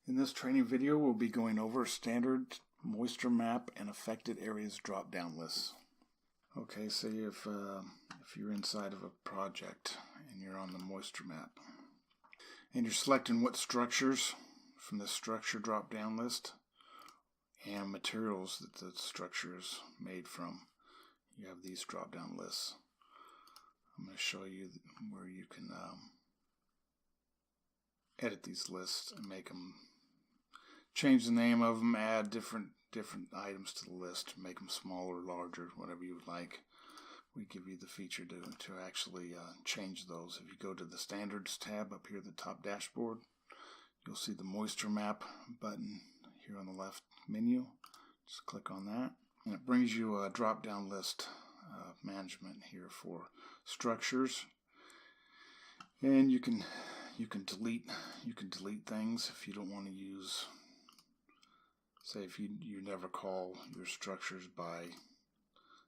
In this training video, we'll be going over standard moisture map and affected areas drop-down lists. Okay, say if you're inside of a project and you're on the moisture map, and you're selecting what structures from the structure drop-down list and materials that the structure is made from, you have these drop-down lists. I'm going to show you where you can edit these lists and make them, change the name of them, add different items to the list, make them smaller, larger, whatever you would like. We give you the feature to actually change those. If you go to the Standards tab up here at the top dashboard, you'll see the Moisture Map button here on the left menu. Just click on that, and it brings you a drop-down list management here for structures. And you can delete things if you don't want to use. Say if you never call your structures by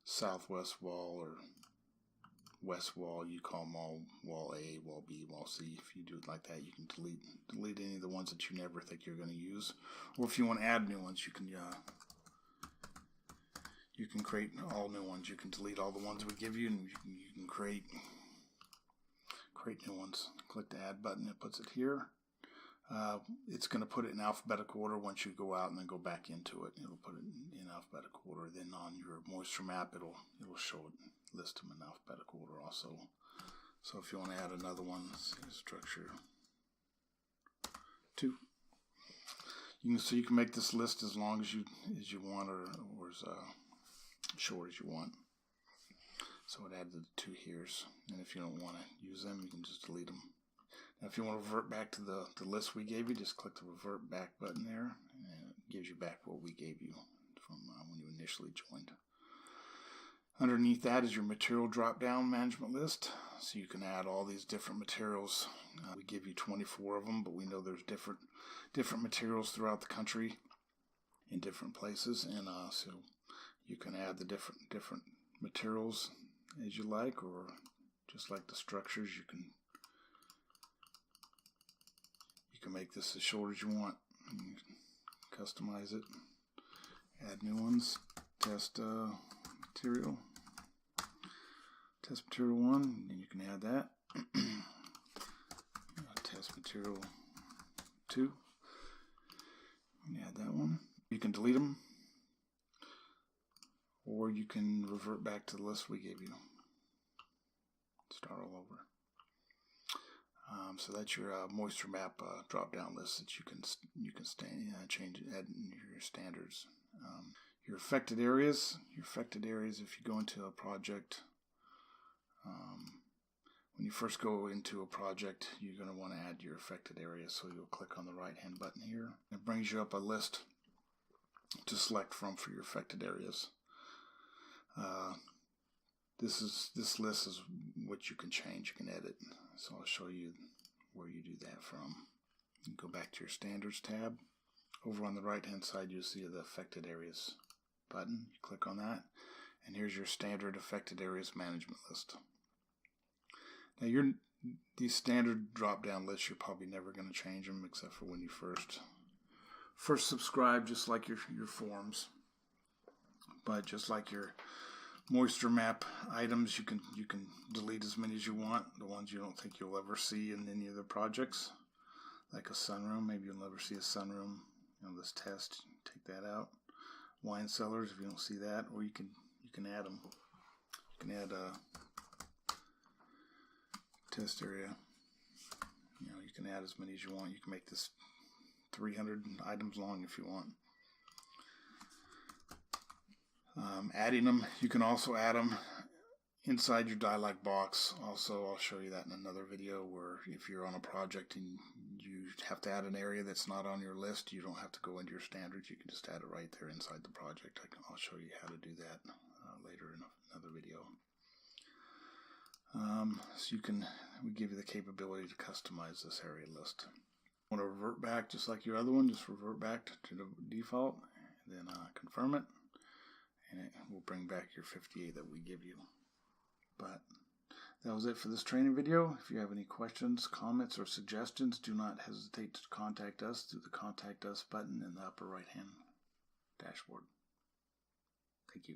southwest wall or west wall, you call them all wall A, wall B, wall C. If you do it like that, you can delete any of the ones that you never think you're going to use. Or if you want to add new ones, you can create all new ones. You can delete all the ones we give you, and you can create new ones. Click the Add button. It puts it here. It's going to put it in alphabetical order once you go out and then go back into it. It'll put it in alphabetical order. Then on your moisture map, it'll show it, list them in alphabetical order also. So if you want to add another one, let's see, structure 2. You can make this list as long as you want, or as short as you want. So it added the 2 here's, and if you don't want to use them, you can just delete them. Now, if you want to revert back to the list we gave you, just click the revert back button there, and it gives you back what we gave you from when you initially joined. Underneath that is your material drop-down management list, so you can add all these different materials. We give you 24 of them, but we know there's different materials throughout the country in different places, and so you can add the different materials as you like, or just like the structures, you can make this as short as you want. You can customize it, add new ones. Test material 1, and you can add that. Test material 2, you can add that one. You can delete them, or you can revert back to the list we gave you. Start all over. So that's your moisture map drop-down list that you can change, add in your standards. Your affected areas. If you go into a project, when you first go into a project, you're going to want to add your affected areas. So you'll click on the right-hand button here. It brings you up a list to select from for your affected areas. This list is what you can change, you can edit. So I'll show you where you do that from. You can go back to your Standards tab. Over on the right hand side, you'll see the affected areas button. You click on that, and here's your standard affected areas management list. Now these standard drop down lists, you're probably never going to change them except for when you first subscribe, just like your forms. But just like your moisture map items, you can delete as many as you want. The ones you don't think you'll ever see in any of the projects, like a sunroom. Maybe you'll never see a sunroom. This test, take that out. Wine cellars, if you don't see that, or you can add them. You can add a test area. You can add as many as you want. You can make this 300 items long if you want. Adding them, you can also add them inside your dialog box. Also, I'll show you that in another video, where if you're on a project and you have to add an area that's not on your list, you don't have to go into your standards. You can just add it right there inside the project. I'll show you how to do that later in another video. So we give you the capability to customize this area list. Want to revert back just like your other one, just revert back to the default, and then confirm it. And it will bring back your 58 that we give you. But That was it for this training video. If you have any questions, comments, or suggestions, do not hesitate to contact us through the Contact Us button in the upper right-hand dashboard. Thank you.